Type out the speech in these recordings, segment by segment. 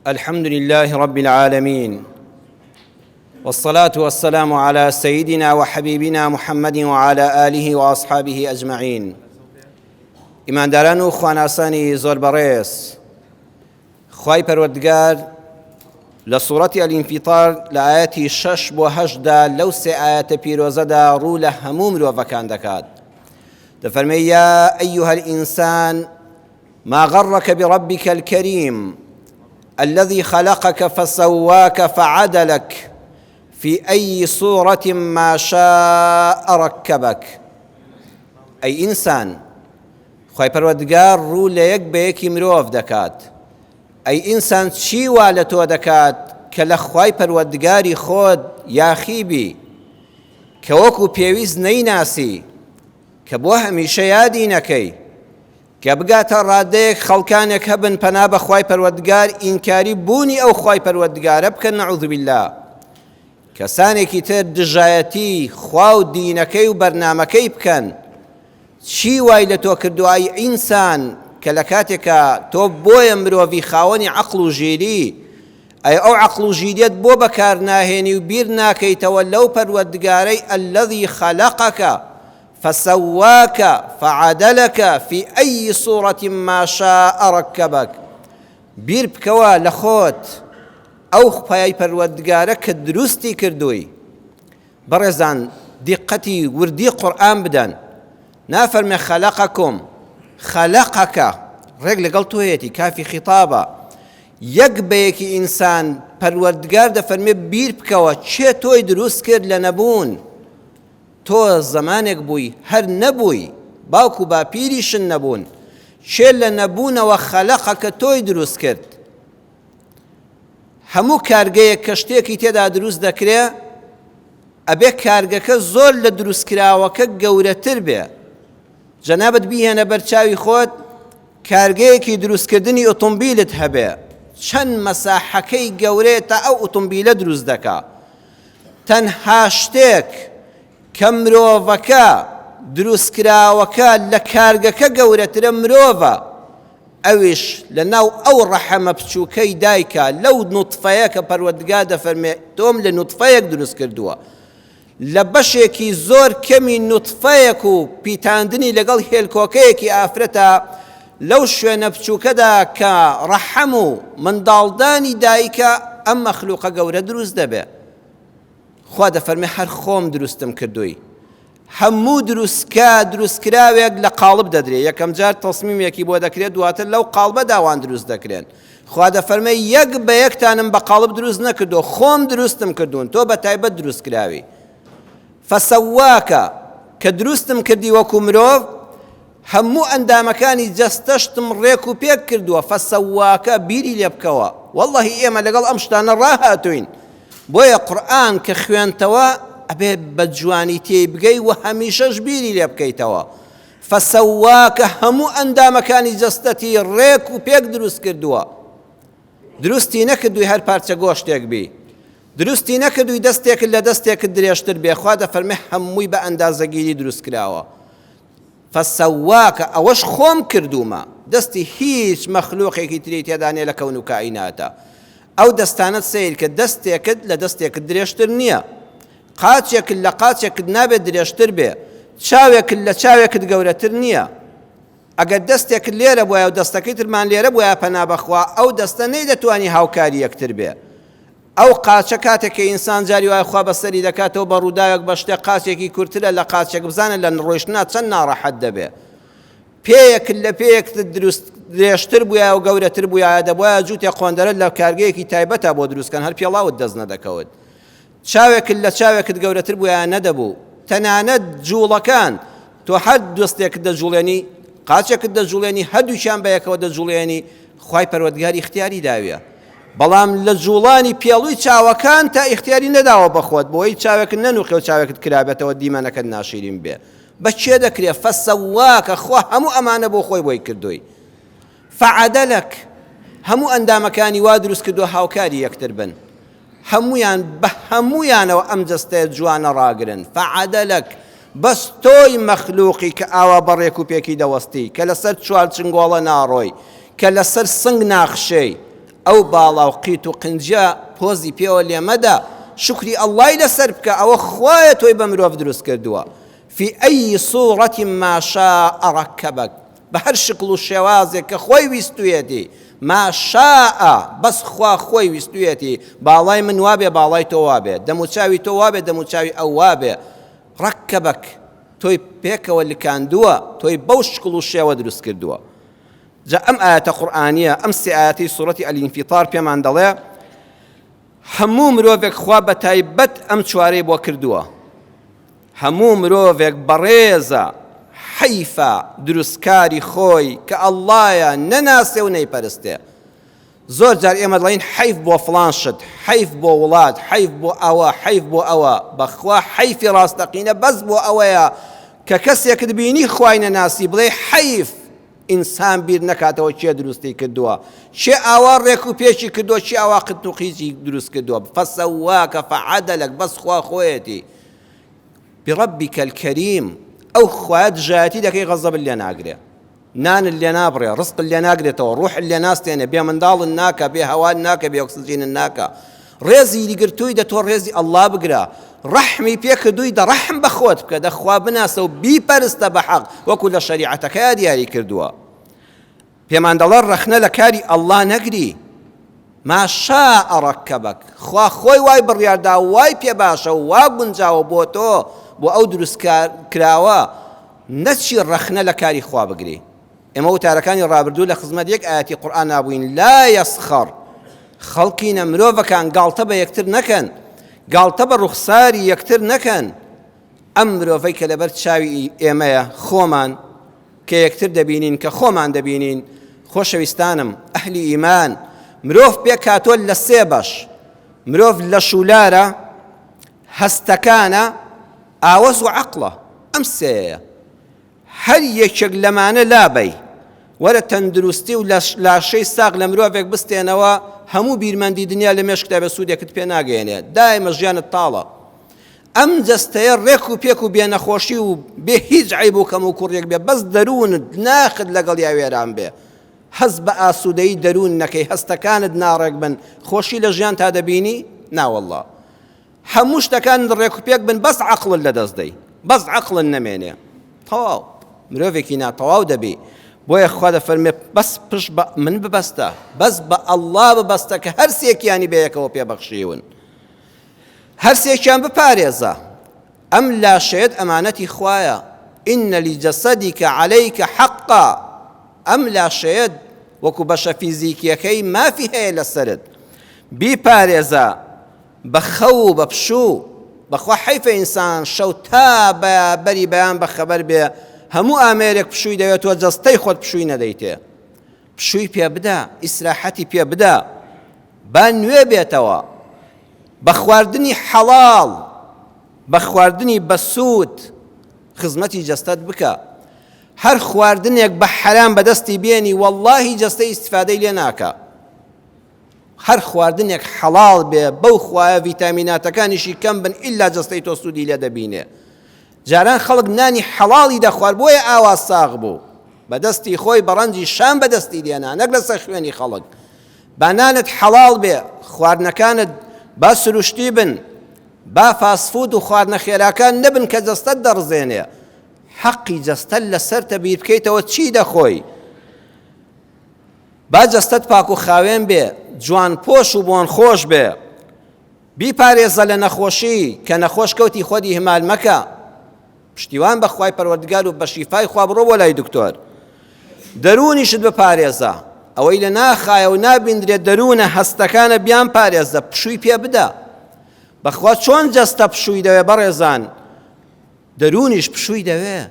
الحمد لله رب العالمين والصلاة والسلام على سيدنا وحبيبنا محمد وعلى آله وأصحابه أجمعين. إمان داران و خواناسانی زۆر بەڕێز، خوای پەروەردگار لە سوورەتی الانفطار لە ئاەتی 6 بۆ 8 لەو سێ ئاەتە پیرۆزەدا ڕوو لە هەموو مرۆڤەکان دەکات. دەفەرمێ یا ئەیها الئینسان ما غرك بربك الكريم الذي خلقك فسواك فعدلك في أي صورة ما شاء ركبك. أي إنسان خوای پەروەردگار ڕوو لە یەک بە یەکی مرۆڤ دەکات. ئەی ئینسان چی وا لە تۆ دەکات کە لە خوای پەروەردگاری خۆت یاخیبی، کە وەکو پێویست نەیناسی، کە بۆ هەمیشە یادی نەکەی، کە بگاتە ڕادەیەک خەڵکانێک هەبن پەنا بە خوای پەروەردگار ئینکاری بوونی ئەو خوای پەروەردگارە بکەن نەعوذ بالله. کەسانێکی تر دژایەتی خوا و دینەکەی و بەرنامەکەی بکەن. چی وای لە تۆ کردووە ئینسان کە لە کاتێکە تۆ بۆیە مرۆڤی خاوەنی عەقڵ و ژیری، ئەی ئەو عەقڵ و ژیریەت بۆ بەکار ناهێنی و بیر ناکەیتەوە لەو پەروەردگارەی الذي خلقك فسواك فعدلك في أي صورة ما شاء ركبك. بیر بکەوە لە خۆت ئەو خوای پەروەردگارە کە دروستی کردووی. بەڕێزان دیقەتی وردی قورئان بدەن. نافەرمێ خەلەقەکم، خەلەقەکە ڕێک لەگەڵ تۆیەتی کافی خیتابە. یەک بەیەکی ئینسان پەروەردگار دەفەرمێ بیر بکەوە چێ تۆی دروست کرد لە نەبوون. تۆ زەمانێک بووی هەر نەبووی، باوکو باپیریشن نەبوون، چێ لە نەبوونەوە خەلەقەکە تۆی دروست کرد. هەموو کارگەیەک کە شتێکی تێدا دروست دەکرێ ئەبێ کارگەکە زۆر لە دروستکراوەکە گەورەتر بێ. جەنابەت بیهێنە بەرچاوی خۆت کارگەیەکی دروستکردنی ئۆتۆمبیلت هەبێ، چەند مەساحەکەی گەورەیە تا ئەو ئۆتۆمبیلە دروست دەکا. تەنها شتێک کە مرۆڤەکە دروستکراوەکە لە کارگەکە گەورەترە مرۆڤە، ئەویش لە ناو ئەو ڕەحەمە بچووکەی دایکە، لەو نوتفەیە کە پەروەردگار دەفەرمێ تۆم لە نوتفەیەک دروست کردووە، لە بەشێکی زۆر کەمی نوتفەیەک و پیتاندنی لەگەڵ هێلکۆکەیەکی ئافرەتە لەو شوێنە بچووکەدا کە ڕەحەم و منداڵدانی دایکە ئەم مەخلوقە گەورە دروست دەبێ. خوا دەفەرمێ هەر خۆم دروستم کردووی. هەموو دروستکراوێک لە قاڵب دەدرێ، یەکەم جار تەسمیمێکی بۆ دەکرێت، دواتر لەو قاڵبە داوان دروست دەکرێن. خوا دەفەرمێ یەک بە یەکتانم بە قاڵب دروست نەکردو، خۆم دروستم کردوون، تۆ بە تایبەت دروستکراوی. فەسەواکە کە دروستم کردی وەکو مرۆڤ، هەموو ئەندامەکانی جەستەشتم ڕێک و پێک کردووە. فەسەواکە بیری لێ بکەوە. وەڵڵەهی ئێمە لەگەڵ ئەم شتانە ڕاهاتوین، بۆیە قورئان کە خوێنتەوە ئەبێ بە جوانی تێی بگەی و هەمیشەش بیری لێ بکەیتەوە. فەسەواکە هەموو ئەندامەکانی جەستەتی ڕێک و پێک دروست کردووە. دروستی نەکردووی هەر پارچە گۆشتێک بی، دروستی نەکردووی دەستێکت لە دەستێکت درێژتر بێ. خوا دەفەرمێ هەمووی بە ئەندازەگیری دروست کراوە. فەسەواکە ئەوەش خۆم کردومە، دەستی هیچ مەخلوقێکی تری تێدا نێ لە کەون و کائیناتە. ئەو دەستانت سیر کە دەستێکت لە دەستێکت درێژتر نییە، قاچێکت لە قاچێکت نابێت درێژتر بێ، چاوێکت لە چاوێکت گەورەتر نییە. ئەگەر دەستێکت لێرە بووە و دەستەکەی ترمان لێرە بووە پەنا بەخوا، ئەو دەستە نەیدەتوانی هاوکاری یەکتر بێ. ئەو قاچە کاتێککە ئینسان جاری وایە خوا بەسەری دەکاتەوە بە ڕووداوێک بە شتێک قاچێکی کورتترە لە قاچێک بزانە لە ڕۆیشتنا چەند ناڕەحەت دەبێ. پێیەکت لە پێیەکت دروست درێژتر بووە و گەورەتر بووە، دەبووە جووتێ قۆندەرە لە کارگەیەکی تایبەتە بۆ دروستکەن، هەر پێڵاوت دەست نەدەکەوت. چاوێکت لە چاوێکت گەورەتر بووە نەدەبوو. تەنانەت جوڵەکان تۆ هەر دەستێکت دەجوڵێنی، قاچێکت دەجوڵێنی، هەردووچیان بەیەکەوە دەجوڵێنی. خوای پەروەردگار اختیاری داویە، بەڵام لە جوڵانی پێڵووی چاوەکان تا اختیاری نەداوە بەخۆت، بۆی چاوێکت نەنووخێ و چاوێکت کرابێتەوە دیمەنەکەت ناشیرین بێ. بەچێ دەکرێت؟ فەسەواکە خوا هەموو ئەمانە بۆ خۆی بۆی کردووی. فەعەدەلەک هەموو ئەندامەکانی وا دروست کردووە هاوکاری یەکتر بن، هەمویان بە هەمویانەوە ئەم جەستەیە جوانە ڕاگرن. فەعەدەلەک بەس تۆی مەخلوقی کە ئاوا بەڕێک و پێکی دەوەستی، کە لەسەر چوار چنگۆڵە ناڕۆی، کە لەسەر سنگ ناخشەی، ئەو باڵا و قیت و قنجە پۆزی پێوە لێمەدا شکری ئەڵڵای لەسەر بکە ئەوە خوایە تۆی بە مرۆڤ دروست کردووە في ئەی سوورەتی ما شاء ڕەکەبەک بە هەر شکل و شێوازێک کە خۆی ویستویەتی ما شاء بەس خوا خۆی ویستویەتی باڵای من وابێ باڵای تۆ وابێ دەموچاوی تۆ وابێ دەموچاوی ئەو وابێ ڕەکەبەک تۆی پێکەوە لکاندووە تۆی بەو شکل و شێوە دروست کردووە جا ئەم ئاەتە قورئانیە ئەم سێ ئاەتەی سوورەتی ئەلئینفیطار پێمان دەڵێ هەموو مرۆڤێک خوا بە تایبەت ئەم چوارەی بۆ کردووە هەموو مرۆڤێک بەڕێزە حەیفە دروستکاری خۆی کە ئەڵڵایە نەناسێ و نەیپەرستێ زۆر جار ئێمە دەڵێن حەیف بۆ فڵان شت حەیف بۆ وڵات حەیف بۆ ئەوە حەیف بۆ ئەوە بەخوا حەیفی ڕاستەقینە بەس بۆ ئەوەیە کە کەسێکت بینی خوای نەناسی بڵێ حەیف ئینسان بیر نەکاتەوە چێ دروستی کردووە چێ ئاوا ڕێک و پێشی کردووە چێ ئاوا قت و قیچی دروست کردووە فەسەواکە فەعەدەلەک بەس خوا خۆیەتی برەبیکە الکەریم ئەو خوایە دژایەتی دەکەی غەزەبت لێ ناگرێ نانت لێ نابڕێ ڕزقت لێ ناگرێتەوە ڕوحت لێ ناستێنێ بێ منداڵت ناکە بێ هەوات ناکە بێ ئۆکسجینت ناکە ڕێزی دیگرتووی دەتۆ ڕێزی ئەڵڵا بگرە ڕەحمی پێکردووی دە ڕەحم بە خۆت بکە دەخوا بناسە و بیپەرستە بە حەق وەکو لە شەریعەتەکەیە دیاری کردووە پێمان دەڵێ ڕەخنە لە کاری ئەڵڵا نەگری ما شاء ڕەکەبەک خوا خۆی وای بڕیاردا وای پێ باشە و وا گونجاوە بۆ تۆ بۆ ئەو دروست کراوە نەچی ڕەخنە لە کاری خوا بگری ئێمە وتارەکانی ڕابردوو لە خزمەت یەک ئاەتی قورئان نابووین لا یەسخەڕ خەڵکینە مرۆڤەکان گاڵتە بە یەکتر نەکەن گاڵتە بە ڕوخساری یەکتر نەکەن ئەم مرۆڤەی کە لەبەر چاوی ئێمەیە خۆمان کە یەکتر دەبینین کە خۆمان دەبینین خۆشەویستانم ئەهلی ئیمان مرۆڤ پێ کاتۆل لە سێ بەش مرۆڤ لە شولارە هەستەکانە ئاوەز و عەقڵە ئەم سێیە هەر یەکێک لەمانە لابەی وەرە تەندروستی و لاشەی ساغ لە مرۆڤێک بستێنەوە هەموو بیرمەندی دنیا لە مێشک تا بە سوودێکت پێ ناگەێنێ دایمە ژیانت تاڵە ئەم جەستەیە ڕێک و پێک و بێنەخۆشی و بێ هیچ عیب و کەم و کوڕێک بێ بەس دەروونت ناخت لەگەڵ یاوێران بێ هەست بە ئاسوودەیی دەروون نەکەی هەستەکانت ناڕێک بن خۆشی لە ژیان تا دەبینی ناوەڵڵا هەموو شتەکان ڕێک و پێک بن بەس عەقڵت لەدەست دەی بەس عەقڵت نەمێنێ تەواو مرۆڤێکی ناتەواو دەبی بۆیە خوا دەفەرمێ بەس پشت بە من ببەستە بەس بە ئەڵڵا ببەستە کە هەر سێکیانی بەیەکەوە پێبەخشیون هەر سێکیان بپارێزە ئەم لاشەیەت ئەمانەتی خوایە ئینە لجەسەدیکە عەلەیکە حەقا ئەم لاشەیەت وەکو بەشە فیزیکیەکەی مافی هەیە لەسەرت بیپارێزە بە خەو و بە پشوو بەخوا حەیفە ئینسان شەو تا بەری بەیان بەخەبەر بێ هەموو ئامێرێک پشووی دەوێت تۆ جەستەی خۆت پشووی نەدەیتێ پشووی پێ بدە ئیسراحەتی پێ بدە با نوێ بێتەوە بە خواردنی حەڵاڵ بە خواردنی بەسوود خزمەتی جەستەت بکە هەر خواردنێک بە حەرام بەدەستی بێنی وەڵڵاهی جەستەی ئیستیفادەی لێ ناکە هەر خواردنێک حەڵاڵ بێ بەو خوایە ڤیتامیناتەکانیشی کەم بن ئیلا جەستەی تۆ سوودی لێ دەبینێ جاران خەڵک نانی حەڵاڵی دەخوارد بۆیە ئاوا ساغ بوو بەدەستی خۆی بەڕەنجی شام بەدەستی دێنا نەک لەسەر خوێنی خەڵک با نانت حەڵاڵ بێ خواردنەکانت با سروشتی بن با فاسفود و خواردنە خێراکان نەبن کە جەستەت دەڕزێنێ حەقی جەستەت لەسەرتە بیر بکەیتەوە چی دەخۆی با جەستەت پاک و خاوێن بێ جوان پۆش و بۆن خۆش بێ بیپارێزە لە نەخۆشی کە نەخۆش کەوتی خۆدی هەمال مەکە پشتیوان بە خوای پەروەردگار و بە شیفای خوا بڕۆ بۆ لای دکتۆر دەرونیشت بپارێزە ئەوەی لە ناخایە و نابیندرێت دەروونە هەستەکانە بیان پارێزە پشووی پێ بدە بەخوا چۆن جەستە پشووی دەوێ بەڕێزان دەرونیش پشووی دەوێ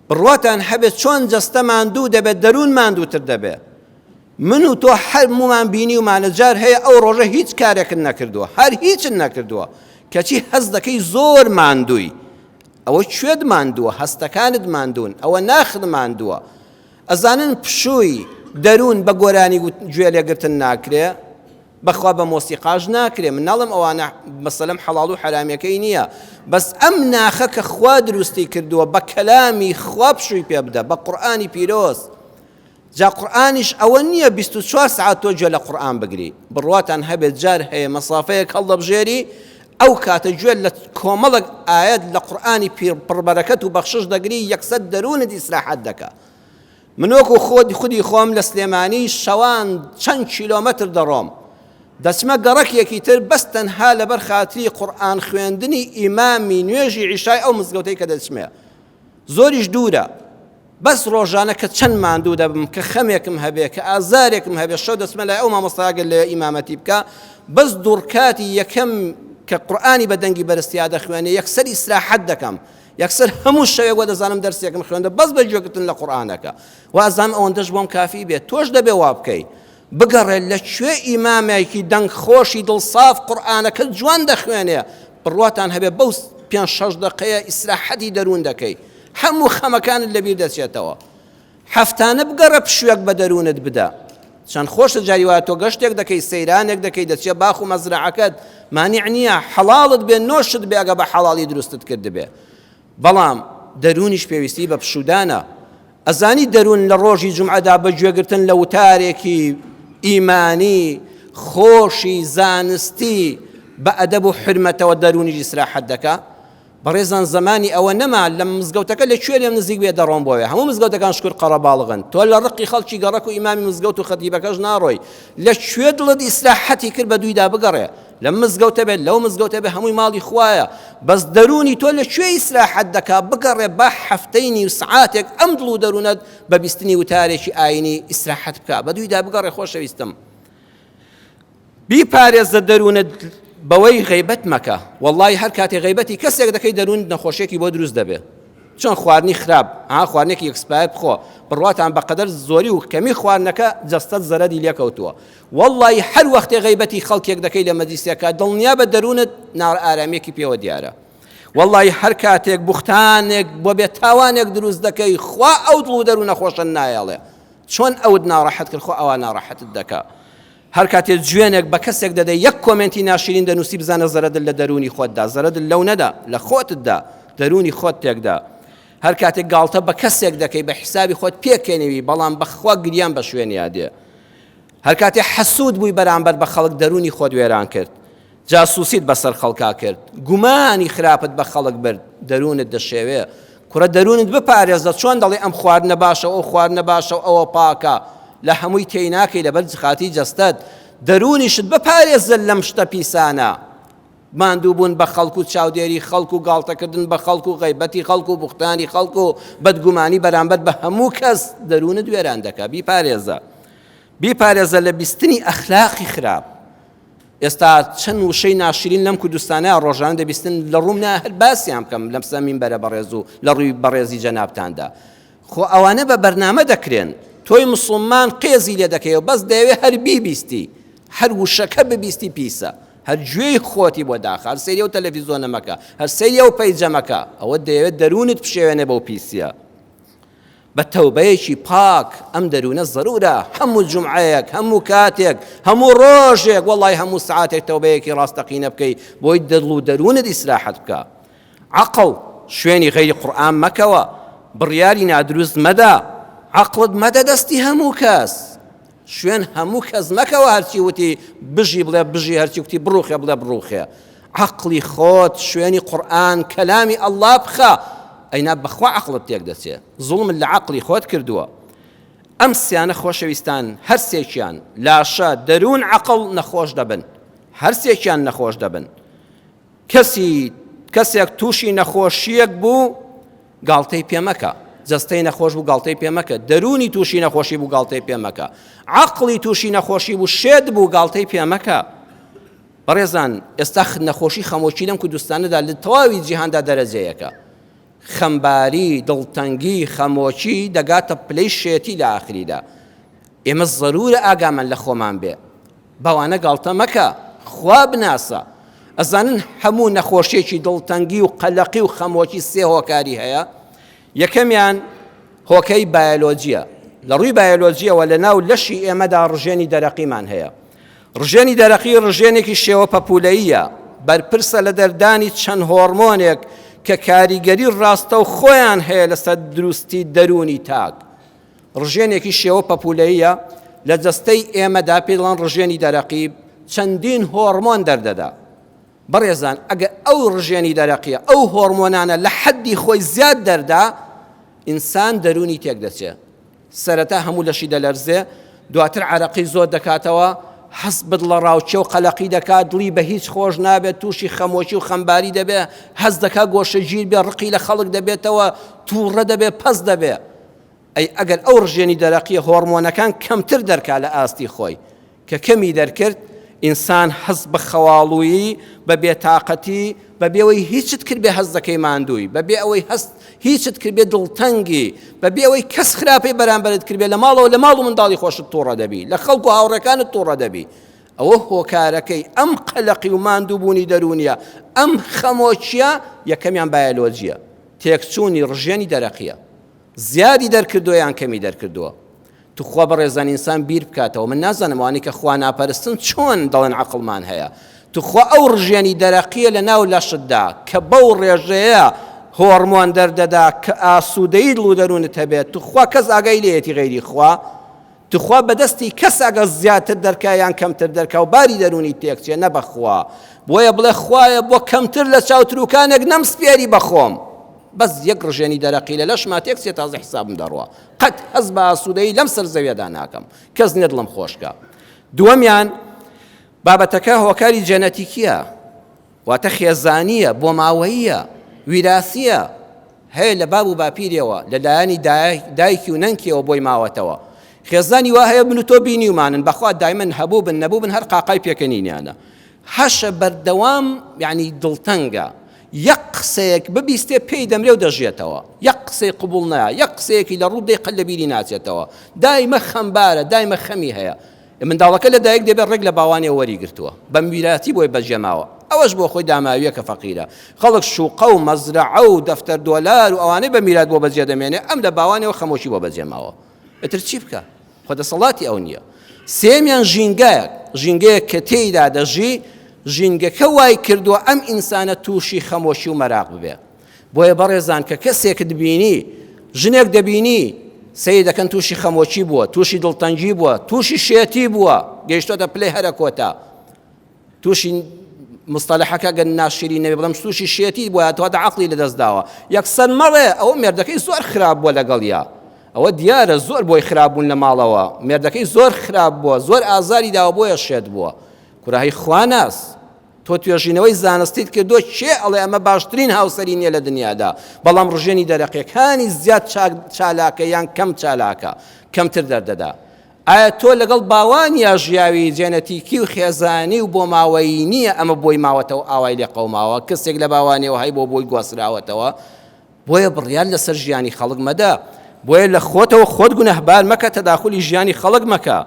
بڕواتان هەبێت چۆن جەستە ماندوو دەبێت دەروون ماندووتر دەبێت من و تۆ هەمومان بینی و مانەجار هەیە ئەو ڕۆژە هیچ کارێکن نەکردووە هەر هیچن نەکردووە کەچی هەز دەکەی زۆر ماندووی ئەوە کوێت ماندووە هەستەکانت ماندوون ئەوە ناخت ماندووە ئەزانن پشووی دەروون بە گۆرانی گوێ لێگرتن ناکرێ بەخوا بە مۆسیقاژ ناکرێ من ناڵم ئەوانە مەسەلەم حەڵاڵ و حەرامەکەی نییە بەس ئەم ناخە کە خوا دروستی کردووە بە کەلامی خوا پشووی پێ بدە بە قورئانی پیرۆز جا قورئانیش ئەوە نییە 24 ساعت تۆ گوێ لە قورئان بگری، بڕواتان هەبێت جار هەیە مەسافەیەک هەڵدەبژێری ئەو کاتە گوێ لە کۆمەڵک ئاەت لە قورئانی پڕبەرەکەت و بەخشش دەگری یەکسەر دەروونت ئیسراحەت دەکا. من وەکو خودی خۆم لە سلێمانی شەوان چەند کیلۆمەتر دەڕۆم، دەچمە گەڕەکێکی تر بەس تەنها لەبەر خاتری قورئان خوێندنی ئیمامی نوێژی عیشای ئەو مزگەوتەی کە دەچمێ. زۆریش دوورە، بەس ڕۆژانە کە چەند ماندوو دەبم کە خەمێکم هەبێ کە ئازارێکم هەبێ شەو دەچمە لای ئەو مامۆستاگەر لە ئیمامەتی بکە، بەس دوورکاتی یەکەم کە قورئانی بەدەنگی بەرزتیا دەخوێنێ یەکسەر ئیسراحەت دەکەم، یەکسەر هەموو شەوێک وە دەزانم دەرسێکم خوێندە بەس بە گوێگرتن لە قورئانەکە. وازانم ئەوەندەش بۆم کافی بێت. تۆش دەبێ وا بکەی، بگەڕێ لەکوێ ئیمامێکی دەنگ خۆشی دڵساف قورئانەکە جوان دەخوێنێ، بڕواتان هەبێ بەو 5-6 دقەیە ئیسراحەتی دەروون دەکەی، هەموو خەمەکانت لەبیر دەچێتەوە. هەفتانە بگەڕە پشوێک بە دەروونت بدە. چەند خۆشە جاری وایە تۆ گەشتێک دەکەی، سەیرانێک دەکەی، دەچێ باخ و مەزرعەکەت، مانیع نییە حەڵاڵت بێ، نۆشت بێ ئەگە بە حەڵاڵی دروستت کرد بێ. بەڵام دەرونیش پێویستی بە پشودانە. ئەزانی دەروون لە ڕۆژی جومعەدا بە گوێگرتن لە وتارێکی ئیمانی خۆشی زانستی بە ئەدەب و حرمەتەوە دەرونیش ئیسراحەت دەکا. بەڕێزان زمانی ئەوە نەما لە مزگەوتەکە لەکوێ لێم نزیک بێ دەڕۆم بۆیە، هەموو مزگەوتەکان شکر قەرەباڵغن، تۆ لە ڕقی خەڵکی گەڕەک و ئیمامی مزگەوت و خەتیبەکەش ناڕۆی، لەکوێ دڵت ئیسراحەتی کرد بە دوویدا بگەڕێ، لە مزگەوتە بێت لەو مزگەوتە بێ هەمووی ماڵی خوایە، بەس دەرونی تۆ لەکوێ ئیسراحەت دەکا بگەڕێ بە هەفتەینی و سعاتێک ئەم دڵ و دەروونەت بە بیستنی وتارێکی ئاینی ئیسراحەت بکە، بە دوویدا بگەڕێ. خۆشەویستم، بیپارێزە دەروونت بەوەی غیبەت مەکە. وەڵڵی هەر کاتێ غیبەتی کەسێک دەکەی دەروون نەخۆشیێکی بۆ دروست دەبێ، چۆن خواردنی خراپ، خواردنێکی ئەکسپایر بخۆ، بڕواتان بەقەدەر زۆری و کەمی خواردنەکە جەستەت زەرەری لێکەوتووە. وەڵڵی هەر وەختێ غیبەتی خەڵکێک دەکەی لە مەجلیسێکە دڵنیا بە دەروونت ناڕئارامێکی پێوە دیارە. وەڵڵی هەر کاتێک بوختانێک بۆ بێت تاوانێک دروست دەکەی، خوا ئەو دڵ و دەروون نەخۆشە نایەڵێ، چۆن ئەوت ناڕەحەت کرد خۆ ئەوە ناڕەحەتت دەکا. هەر کاتێ جوێنێک بە کەسێک دەدە یەک کۆمنتی ناشرین دەنووسی بزانە زەرەدل لە دەرونی خۆتدا، زەرەدل لەو نەدا لە خۆتتدا، دەرونی خۆت تێکدا. هەر کاتێک گاڵتە بە کەسێک دەکەی بە حیسابی خۆت پێکێنەوی، بەڵام بەخوا گریان بە شوێنیا دێ. هەر کاتێ حەسوود بووی بەرامبەر بە خەڵک دەرونی خۆت وێران کرد، جاسوسیت بەسەر خەڵکا کرد، گومانی خراپت بە خەڵک برد، دەرونت دەشێوێ. کوڕە دەرونت بپارێزە، چۆن دەڵێ ئەم خواردنە باشە ئەو خواردنە باشە و ئەوە پاکە، لە هەمووی تێی ناکەی لەبەر خاتی جەستەت. دەرونیشت بپارێزە لەم شتە پیسانە، ماندوو بوون بە خەڵکو و چاودێری خەڵکو و گاڵتەکردن بە خەڵکو و غیبەتی خەڵکو و بوختانی خەڵکو و بەدگومانی بەرامبەر بە هەموو کەس دەرونت وێران دەکا. بیپارێزە لە بیستنی ئەخلاقی خراپ. ئێستا چەند وشەی ناشرین لەم کوردستانە ڕۆژانە دەبیستن لە ڕوومنا هەر باسییان بکەم لەم سەمین بەرە بەڕێز و لە ڕووی بەڕێزی جەنابتاندا. خۆ ئەوانە بە بەرنامە دەکرێن، تۆی مسلمان قێزی لێ دەکەیەوە، بەس دەیەوێ هەر بیبیستی، هەر وشەکە ببیستی پیسە، هەر گوێی خۆتی بۆ داخە، هەر سەیری ئەو تەلەڤیزۆنە مەکە، هەر سەیری ئەو پەیجە مەکە، ئەوە دەیەوێت دەرونت بشێوێنێ بەو پیسە. بە تەوبەیەکی پاک ئەم دەروونە زەرورە، هەموو جومعەیەک، هەموو کاتێک، هەموو ڕۆژێک، وەڵڵی هەموو سعاتێک تەوبەیەکی ڕاستەقینە بکەی بۆی دڵ و دەروونت ئیسراحەت بکە. عەقڵ شوێنی غەیری قورئان مەکەوە، بڕیاری نادروست مەدە، عەقڵت مەدە دەستی هەموو کەس، شوێن هەموو کەس مەکەوە هەرچی وتی بژی بڵێ بژی، هەرچی وتی بڕوخێ بڵێ بڕوخێ. عەقڵی خۆت شوێنی قورئان کەلامی ئەڵڵا بخە، ئەینا بەخوا عەقڵت تێک دەچێت. زوڵمت لە عەقڵی خۆت کردووە. ئەم سیانە خۆشەویستان هەرسێکیان لاشە دەروون عەقڵ نەخۆش دەبن، هەرسێکیان نەخۆش دەبن. کەسێک تووشی نەخۆشیەک بوو گاڵتەی پێمەکە، جەستەی نەخۆش بوو گاڵتەی پێمەکە، دەرونی تووشی نەخۆشی بوو گاڵتەی پێمەکە، عەقڵی تووشی نەخۆشی بوو شێت بوو گاڵتەی پێمەکە. بەڕێزان ئێستا نەخۆشی خەمۆکی لەم کوردستانەدا لە تەواوی جیهاندا دەرەجەیەکە. خەمباری، دڵتەنگی، خەمۆکی دەگاتە پلەی شێتی لە ئاخریدا. ئێمە زەرورە ئاگامان لە خۆمان بێ، بەوانە گاڵتە مەکە، خوا بناسە. ئەزانن هەموو نەخۆشیێکی دڵتەنگی و قەلەقی و خەمۆکی سێ هۆکاری هەیە. یەکەمیان هۆکەی بایۆلۆجیە، لە ڕووی بایۆلۆجیەوە لە ناو لەشی ئێمەدا ڕژێنی دەرەقیمان هەیە. ڕژێنی دەرەقی ڕژێنێکی شێوە پەپولەییە، بەرپرسە لە دەردانی چەند هۆرمۆنێک کە کاریگەری ڕاستە و خۆیان هەیە لەسەر دروستی دەرونی تاک. ڕژێنێکی شێوە پەپولەیە لە جەستەی ئێمەدا پێڵان ڕژێنی دەرەقی چەندین هۆرمۆن دەردەدا. بەڕێزان ئەگەر ئەو ڕژێنی دەرەقیە ئەو هۆرمۆنانە لە حەدی خۆی زیاد دەردا، ئینسان دەرونی تێک دەچێت، سەرەتا هەموو لەشی دەلەرزێ، دواتر عەرەقی زۆر دەکاتەوە، حەست بد لە ڕاوچێ و قەلەقی دەکات، دڵی بە هیچ خۆش نابێت، تووشی خەمۆکی و خەمباری دەبێت، هەست دەکات گۆشە گیر بێ، ڕقی لە خەڵک دەبێتەوە، تووڕە دەبێت، پەس دەبێت. ئەی ئەگەر ئەو ڕژێنی دەرەقیە هۆرمۆنەکان کەمتر دەرکات لە ئاستی خۆی، کە کەمی دەرکرد، ئینسان هەست بە خەواڵوویی، بە بێتاقەتی، بە بێەوەی هیچت کرد بێ هەست دەکەی ماندووی، بە بێ ئەوەی هەست هیچت کرد بێ دڵتەنگی، بە بێ ئەوەی کەس خراپەی بەرامبەرت کرد بێ لە ماڵەوە لە ماڵ و منداڵی خۆشت تووڕە دەبی، لە خەڵک و هاوڕێکانت تووڕە دەبی. ئەوە هۆکارەکەی ئەم قەلەقی و ماندوو بوونی دەرونیە، ئەم خەمۆچیە یەکەمیان بایۆلۆجیە، تێکچوونی ڕژێنی دەرەقیە، زیادی دەرکردووە یان کەمی دەرکردووە. توخوا بەڕێزان ئینسان بیر بکاتەوە، من نازانم ئەوانەی کە خوا ناپەرستن چۆن دەڵێن عەقڵمان هەیە. توخوا ئەو ڕژێنی دەرەقیە لە ناو لەشتدا کە بەو ڕێژەیە هۆرمۆن دەردەدا کە ئاسوودەیی دڵ و دەروونت هەبێت. توخوا کەس ئاگای لێیەتی غەیری خوا، توخوا بەدەستی کەس ئەگە زیاتر دەرکا یان کەمتر دەرکا و باری دەرونی تێکچێ نەبەخوا. بۆیە بڵێ خوایە بۆ کەمتر لە چاوتروکانێک نەمسپێری بەخۆم، بەس یەک ڕژێنی دەرەقی لە لەشما تێکچێت تازە حسابم دەڕوە، قەت هەست بە ئاسوودەیی لەم سەر زەویەدا ناکەم، کەس نێ دڵم خۆشکە. دووەمیان بابەتەکە هۆکاری جەنەتیکیە، واتە خێزانیە، بۆ ماوەییە، ویراسیە، هەیە لە باب و باپیرەوە لەلایەنی دایکی و نەنکیەوە بۆی ماوەتەوە. خێزانی وا هەیە من و تۆ بینیومانن، بەخوا دایمەن هەبوو بن نەبوو بن هەر قاقای پێکەنینیانە. هەشە بەردەوام یعنی دڵتەنگە، یەک قسەیەک ببیستێ پێی دەمرێ و دەژێتەوە، یەک قسەی قبوڵ نایە، یەک قسەیەکی لە ڕوو دەیقل لە بیری ناچێتەوە، دایمە خەمبارە، دایمە خەمی هەیە. منداڵەکە لە دایک دەبێت ڕێک لە باوانێ وەریگرتووە، بە میراتی بۆی بەجێماوە، ئەوەش بۆ خۆی داماویە کە فەقیرە. خەڵک شوقە و مەزرعە و دەفتەر دۆلار و ئەوانەی بە میرات بۆ بەجێ دەمێنێ، ئەم لە باوانێەوە خەمۆشی بۆ بەجێماوە. ئەتر چی بکە؟ خۆدەسەڵاتی ئەو نییە. سێمیان ژینگەیەک کە تێیدا دەژی، ژینگەکە وای کردووە ئەم ئینسانە تووشی خەمۆشی و مەراق ببێ. بۆیە بەڕێزان کە کەسێکت بینی، ژنێک دەبینی سەی دەکەن تووشی خەمۆچی بووە، تووشی دڵتەنگی بووە، تووشی شێتی بووە، گەیشتۆتە پلەی هەرە کۆتا، تووشی مستەلەحەکە گەن ناشری نەبێ، بڵام تووشی شێتی بووە، تۆ عەقڵی لەدەستداوە. یەکسەر مەڵێ ئەوە مێردەکەی زۆر خراپ بووە لەگەڵیا، ئەوە دیارە زۆر بۆی خراپبوون لە ماڵەوە، مێردەکەی زۆر خراپ بووە، زۆر ئازاری داوە بۆیە شێت بووە. کوڕاهی خوا ناس، تۆ توێژینەوەی زانستیت کردووە چێ ئەڵێ ئەمە باشترین هاوسەری نییە لە دنیادا، بەڵام ڕژێنی دەرەقیەکانی زیاد چالاکە یان کەم چالاکە، کەمتر دەردەدا. ئایا تۆ لەگەڵ باوانیا ژیاوی جێنەتیکی و خێزانی و بۆ ماوەیی نییە ئەمە بۆی ماوەتەوە ئاوای لێ قەوماوە، کەسێک لە باوانەوە هەی بۆ بۆی گواسراوەتەوە؟ بۆیە بڕیار لەسەر ژیانی خەڵک مەدە، بۆیە لە خۆتەوە خۆت گونەهبار مەکە، تەداخولی ژیانی خەڵک مەکە.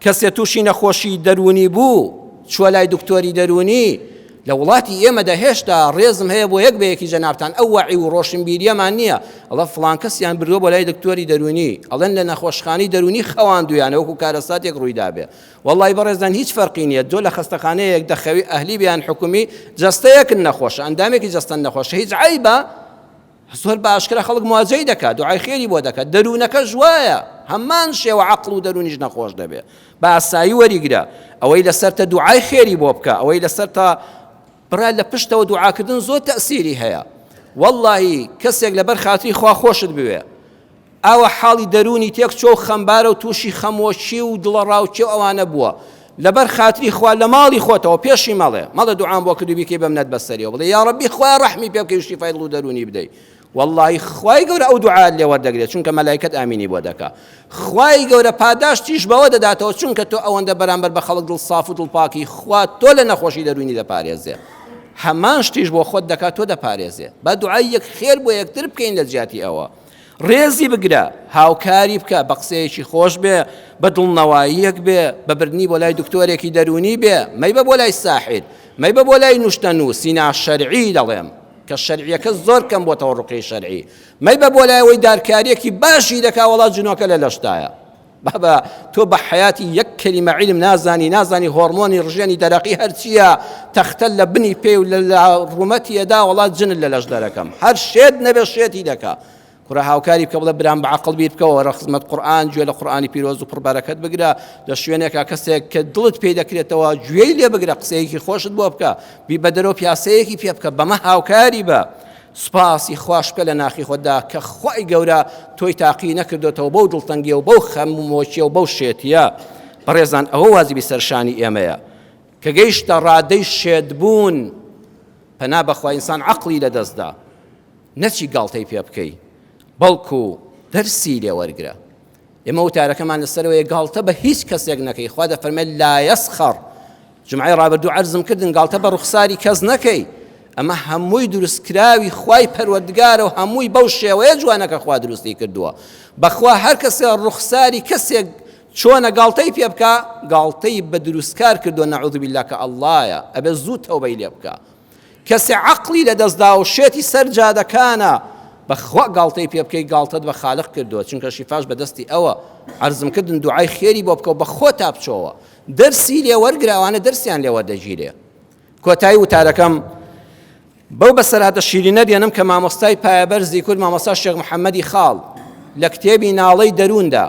کەسێ تووشی نەخۆشی دەرونی بوو، چوە لای دکتۆری دەرونی، لە وڵاتی ئێمەدا هێشتا ڕێزم هەیە بۆ یەک بەیەکی جەنابتان ئەو وەعی و ڕۆشنبیریەمان نییە، ئەڵە فڵان کەسیان بردووە بۆ لای دکتۆری دەرونی، ئەڵێن لە نەخۆشخانەی دەرونی خەواندویانە وەکو کارەساتێک ڕوویدا بێ. وەڵڵی بەڕێزان هیچ فەرقی نییە، دۆ لە خەستەخانەیەک دەخەوی ئەهلی بیان حکومی جەستەیەکن نەخۆشە، ئەندامێکی جەستەن نەخۆشە، هیچ عیبە، زۆر باشکرا خەڵک مواجهی دەکات، دوعای خێری بۆ دەکات، دەروونەکە ژوایە، هەمان شێوە عەقڵ و دەرونیش نەخۆش دەبێ. بە ئاسایی وەریگرە، ئەوەی لەسەر تە دوعای خێری بۆ بکە، ئەوەی لەسەر تا بڕا لە پشتەوە دوعاکردن زۆر تەئسیری هەیە. وەڵڵاهی کەسێک لەبەر خاتری خوا خۆشت بوێ، ئاوە حاڵی دەرونی تێک چۆ و خەمبارە و تووشی خەمۆشی و دڵە ڕاوچێ و ئەوانە بووە، لەبەر خاتری خوا لە ماڵی خۆتەوە پێشی مەڵێ دوعام بۆ کردو بیکەی بەمنەت بەسەریەوە، بڵێ یا ڕەبی خوا ڕەحمی پێ بکەی و شیفای دڵ و دەرونی بدەی. والله خوای گەورە ئەو دوعات لێ وەردەگرێت، چونکە مەلایکەت ئامینی بۆ دەکا. خوای گەورە پاداشتیش بەوە دەداتەوە، چونکە تۆ ئەوەندە بەرامبەر بە خەڵک دڵ صاف و دڵپاکی، خوا تۆ لە نەخۆشی دەرونی دەپارێزێ، هەمان شتیش بۆ خۆت دەکات تۆ دەپارێزێ. با دوعای یەک خێر بۆ یەکتر بکەین لە جیاتی ئەوە، ڕێزی بگرە، هاوکاری بکە، بە قسەیەکی خۆش بێ، بە دڵنەواییەک بێ، بە بردنی بۆ لای دکتۆرێکی دەرونی بێ، مەیبە بۆ لای ساحر، مەیبە بۆ لای نوشتەنووس، سینا شەرعی دەڵێم کە شەرعیەکە زۆر کەم بۆ تەوەڕوقی شەرعی، مەیبە بۆ لایەوەی دارکاریەکی باشی دەکا وەڵات جنۆکە لە لەشتایە. بابا تۆ بە حیاتی یەک کەلیمە عیلم نازانی هۆرمۆنی ڕژێنی دەرەقی هەرچیە تەختە لە بنی پێ و لە ڕوومەتیەدا وەڵات جنت لە لەش دەرەکەم، هەر شێت نەبێ شێتی دەکا. کوڕە هاوکاری بکە بڵێ برام بەعەقڵ بیر بکەوە وەرە خزمەت قورئان گوێ لە قورئانی پیرۆز و پڕبەرەکەت بگرە لە شوێنێکا کەسێک کە دڵت پێی دەکرێتەوە گوێی لێ بگرە قسەیەکی خۆشت بۆ بکە بی بە دەرەوە پیاسەیەکی پێ بکە بەمە هاوکاری بە سوپاسی خوش بکە لە ناخی خۆتدا کە خوای گەورە تۆی تاقی نەکردوێتەوە بەو دڵتەنگیە و بەو خەمومۆچیە و بەو شێتیە بەڕێزان ئەوە واجبی سەرشانی ئێمەیە کە گەیشتە ڕادەی شێتبوون پەنا بەخوا ئینسان عەقڵی لەدەستدا نەچی گاڵتەی پێ بکەی بەڵکو دەرسی لێ وەرگرە ئێمە وتارەکەمان لەسەرەوەی گاڵتە بە هیچ کەسێک نەکەی خوا دەفەرمێت لا یەسخەڕ جمعەی ڕابردوو عەرزم کردن گاڵتە بە ڕوخساری کەس نەکەی ئەمە هەمووی دروستکراوی خوای پەروەردگارە و هەمووی بەو شێوەیە جوانەکە خوا دروستی کردووە بەخوا هەر کەسێ ڕوخساری کەسێک چۆنە گاڵتەی پێ بکە گاڵتەی بە دروستکار کردووە نەعوذ بالله کە ئەڵڵایە ئەبێ زوو تەوبەی لێ بکە کەسێ عەقڵی لەدەستدا و شێتی سەر جادەکانە بەخوا گاڵتەی پێ بکەی گاڵتەت بە خالق کردووە چونکە شیفاش بەدەستی ئەوە عەرزم کردن دوعای خێری بۆ بکە و بە خۆتا بچۆوە دەرسی لێ وەرگرە ئەوانە دەرسیان لێ وەردەگیرێ کۆتایی وتارەکەم بەو بەسەرهاتە شیرینە دێنم کە مامۆستای پایەبەرزی کورد مامۆستا شێخ محەممەدی خاڵ لە کتێبی ناڵەی دەرووندا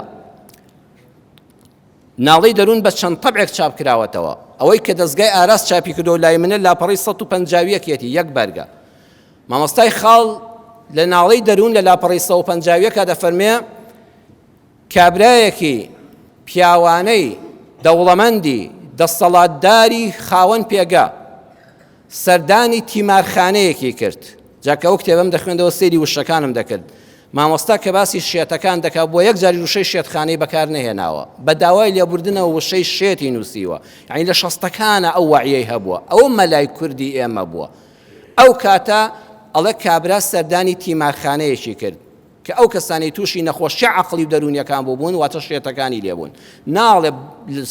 ناڵەی دەروون بە چەند تەبعێک چاپ کراوەتەوە ئەوەی کە دەستگای ئاراست چاپی کردو لای منە لاپەڕی 150 یەک بەرگە مامۆستای خاڵ لە ناڵەی دەروون لە لاپەڕی 150 دەفەرمێ کابرایەکی پیاوانەی دەوڵەمەندی دەسەڵاتداری خاوەن پێگا سەردانی تیمارخانەیەکی کرد جاکە ئەو کتێبەم دەخوێندەوە سەیری وشەکانم دەکرد مامۆستا کە باسی شێتەکان دەکات بۆ یەک جاری وشەی شێتخانەی بەکار نەهێناوە بە داوای لێبوردنەوە وشەی شێتی نووسیوە یعنی لە شەستەکانە ئەو وەعیەی هەبووە ئەو مەلای کوردی ئێمە بووە ئەو کاتە ئەڵێ کابرا سەردانی تیمارخانەیەکی کرد کە ئەو کەسانی تووشی نەخۆشی عەقڵی و دەرونیەکان بوون واتە شێتەکانی لێبوون ناڵێ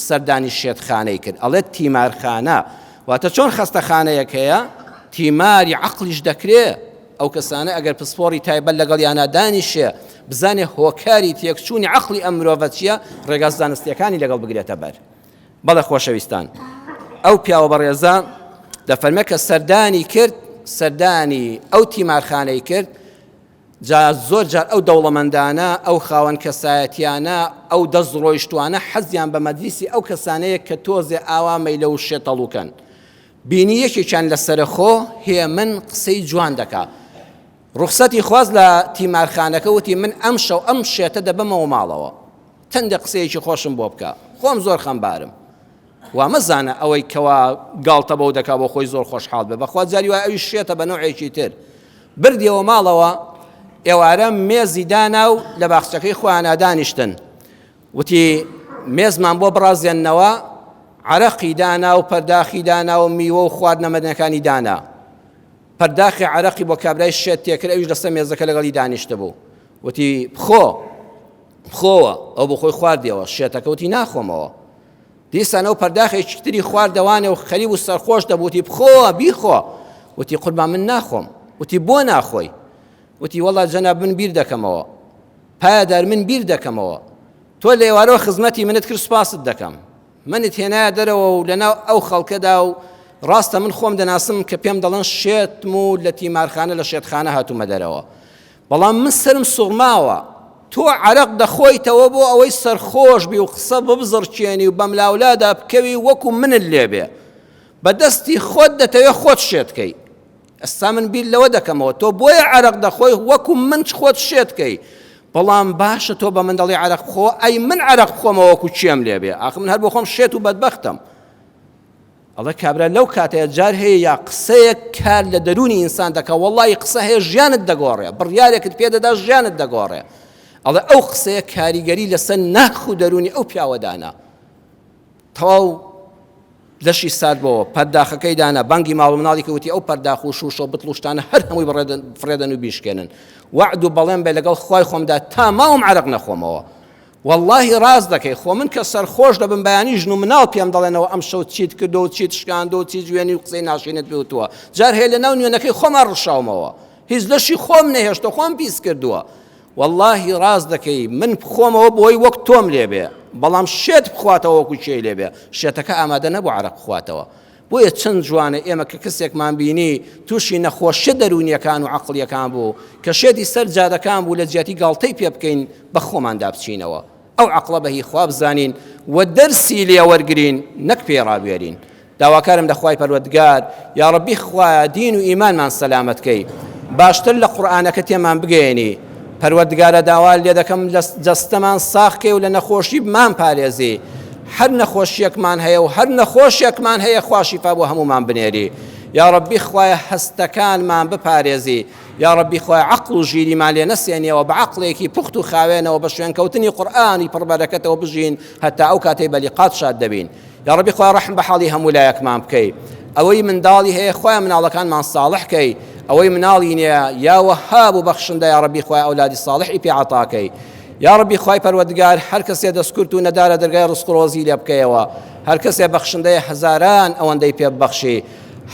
سەردانی شێتخانەی کرد ئەڵێ تیمارخانە واتە چۆن خەستەخانەیەک هەیە تیماری عەقلیش دەکرێ ئەو کەسانە ئەگەر پسپۆڕی تایبەت لەگەڵ یانە دانیشێ بزانێ هۆکاری تێکچوونی عەقلی ئەم مرۆڤە چییە ڕێگە زانستیەکانی لەگەڵ بگرێتە بەر بەڵێ خۆشەویستان ئەو پیاوە بەڕێزە دەفەرمێ کە سەردانی کرد سەردانی ئەو تیمارخانەی کرد جا زۆر جار ئەو دەوڵەمەندانە ئەو خاوەن کەسایەتیانە ئەو دەست ڕۆیشتوانە حەزیان بە مەجلیسی ئەو کەسانەیە کە تۆزێ ئاوا مەیلە و شێتەڵوکەن بینی یەکێکیان لەسەرخۆ هێ من قسەی جوان دەکا ڕوخسەتی خواست لە تیمارخانەکە وتی من ئەم شەو ئەم شێتە دەبەمەوە ماڵەوە تەندە قسەیەکی خۆشم بۆ بکە خۆم زۆر خەمبارم وا مەزانە ئەوەی کەوا گاڵتە بەو دەکا بۆ خۆی زۆر خۆشحاڵ بێ بەخوا جاری وای ئەوی شێتە بە نوعێکی تر بردیەوە ماڵەوە ئێوارە مێزی دانا و لە باخچەکەی خۆیانە دانیشتن وتی مێزمان بۆ بڕازێننەوە عەرەقی دانا و پەرداخی دانا و میوە و خواردنەمەدنەکانی دانا پەرداخی عەرەقی بۆ کابرای شێت تێکرد ئەویش لەسەر مێزەکە لەگەڵی دانیشتە بوو وتی بخۆوە ئەو بۆ خۆی خواردیەوە شێتەکە وتی ناخۆمەوە دیسان ئەو پەرداخێکی تری خواردەوانێ و خەریب و سەرخۆش دەبووتی بخۆوە بیخۆ وتی قوربان من ناخۆم وتی بۆ ناخۆی وتی وەڵا جەناب من بیر دەکەمەوە پایدار من بیر دەکەمەوە تۆ لە ئێوارەوە خزمەتی منت کرد سوپاست دەکەم منت هێنایە دەرەوە و لەناو ئەو خەڵکەدا و ڕاستە من خۆم دەناسم کە پێم دەڵێن شێتم و لە تیمارخانە لە شێتخانە هاتوومە دەرەوە بەڵام من سرم سوغماوە تۆ عەرەق دەخۆیتەوە بۆ ئەوەی سەرخۆش بی و قسە ببزڕچێنی و بەملاولادا بکەوی وەکو منت لێبێ بەدەستی خۆت دەتەوێ خۆت شێتکەی ئەستا من بیر لەوە دەکەمەوە تۆ بۆیە عەرەق دەخۆی وەکو من خۆت شێتکەی بەڵام باشە تۆ بە من دەڵی عەرەق بخۆ ئەی من عەرەق بخۆمەوە وەکو چێم لێبێ ئاخ من هەر بۆ خۆم شێت و بەدبەختم ئەڵێ کابرا لەو کاتەیە جار هەیە یا قسەیەک کار لە دەرونی ئینسان دەکە وەڵڵی قسە هەیە ژیانت دەگۆڕێ بڕیارێکت پێدەدا ژیانت دەگۆڕێ ئەڵێ ئەو قسەیە کاریگەری لەسەر ناخ و دەرونی ئەو پیاوەدانا تەواو لەشی سارد بۆەوە پەرداخەکەی دانا بانگی ماڵ و مناڵی کەوتی ئەو پەرداخ و شوشە و بتڵوشتانە هەر هەمووی فڕێدەن و بیشکێنن وعد و بەڵێن بێ لەگەڵ خوای خۆمدا تا ماوم عەرەق نەخۆمەوە واللهی ڕاست دەکەی خۆ من کە سەرخۆش دەبم بەیانی ژن و مناڵ پێم دەڵێنەوە ئەم شەو چیت کردو و چیت شکاندۆ و چی جوێنی و قسەی ناشینت بێتووە جار هەیە لە ناو نوێنەکەی خۆمان ڕشاومەوە هیچ لەشی خۆم نەهێشتە خۆم پیس کردووە واللهی ڕاست دەکەی من بخۆمەوە بۆی وەک تۆم لێبێ بەڵام شێت بخواتەوە وەکو چێ لێبێ شێتەکە ئامادە نەبوو عەرەق بخواتەوە بۆیە چەند جوانە ئێمە کە کەسێکمان بینی تووشی نەخۆشیە دەرونیەکان و عەقڵیەکان بوو کە شێتی سەر جادەکان بوو لە جیاتی گاڵتەی پێ بکەین بە خۆماندا بچینەوە ئەو عەقڵە بەهی خوا بزانین و دەرسی لێ وەرگرین نەک پێی ڕابوێرین. داواکارم لە خوای پەروەردگار یا ڕەبی خوایە دین و ئیمانمان سەلامەتکەی باشتر لە قورئانەکە تێمان بگەێنی. پەروەردگارە داوا لێ دەکەم جەستەمان ساخکەی و لە نەخۆشی بمان پارێزی. هەر نەخۆشیەکمان هەیە و هەر نەخۆشیەکمان هەیە خوا شیفا بۆ هەمومان بنێری. یا ڕەبی خوایە هەستەکانمان بپارێزی. یا ڕەبی خوایە عەقڵ و ژیریمان لێ نەسێنیەوە بە عەقڵێکی پوخت و خاوێنەوە بە شوێنکەوتنی قورئانی پڕبەرەکەتەوە بژین هەتا ئەو کاتەی بە لیقات شاد دەبین. یا ڕەبی خوای ڕەحم بە حاڵی هەموو لایەکمان بکەی. ئەوەی منداڵی هەیە خوای مناڵەکانمان ساڵح کەی. ئەوەی مناڵی نییە یا وەهاب و بەخشندە یا ڕەبی خوای ئەولادی ساڵحی پێ عەتاکەی. یا ڕەبی خوای پەروەردگار هەر کەسێ دەستکورت و نەدارە دەرگای ڕزق و ڕۆزی لێ بکەیەوە. هەر کەسێ بەخشندەیە هەزاران ئەوەندەی پێ ببەخشی.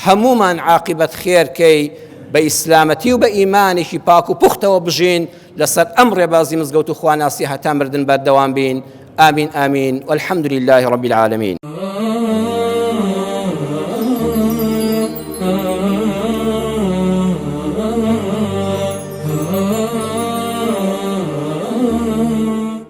هەمومان عاقبەت خێرکەی بە ئیسلامەتی و بە ئیمانێکی پاک و پوختەوە بژین لەسەر ئەم ڕێبازی مزگەوت و خواناسی هەتا مردن بەردەوام بین. آمين آمين والحمد لله رب العالمين.